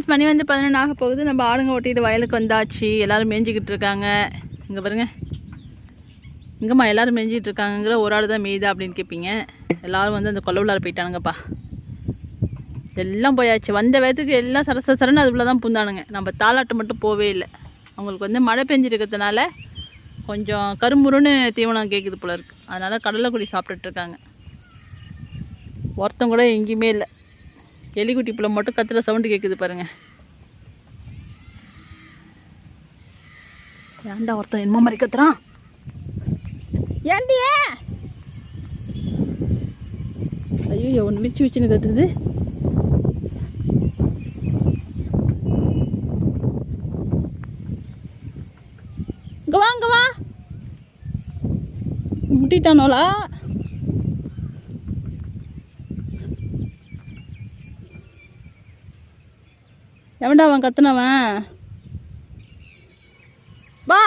Friends, மணி வந்து 11 ஆக போகுது. நம்ம ஆளுங்க ஓட்டிட்டு வயலுக்கு வந்தாச்சு. எல்லோரும் மேய்ஞ்சிக்கிட்டு இருக்காங்க. இங்கே பாருங்கள், இங்கேம்மா எல்லோரும் மேய்ஞ்சிட்டு இருக்காங்கிற ஒரு ஆள் தான் மேய்தா அப்படின்னு கேட்பீங்க. எல்லோரும் வந்து அந்த கொல்லை உள்ளார போயிட்டானுங்கப்பா. எல்லாம் போயாச்சு. வந்த வேகத்துக்கு எல்லாம் சரன்னு அதுக்குள்ளே தான் பூந்தானுங்க. நம்ம தாளாட்டு மட்டும் போவே இல்லை. அவங்களுக்கு வந்து மழை பெஞ்சிருக்கிறதுனால கொஞ்சம் கரும்புருன்னு தீவனம் கேட்குது போல இருக்குது. அதனால் கடலைக்குடி சாப்பிட்டுட்ருக்காங்க. ஒருத்தம் கூட எங்கேயுமே இல்லை. எலிக்குட்டி பிள்ளை மட்டும் கத்துற சவுண்டு கேட்குது பாருங்க. ஏன்டா ஒருத்தன் என்னமோ மாதிரி கத்துறான்? ஏண்டியே ஐயோ, ஒன்று வச்சுன்னு கத்துது. இங்க வா, இங்க வா. முட்டிட்டானோலா? எவன்டா அவன் கத்துனவன்? வா.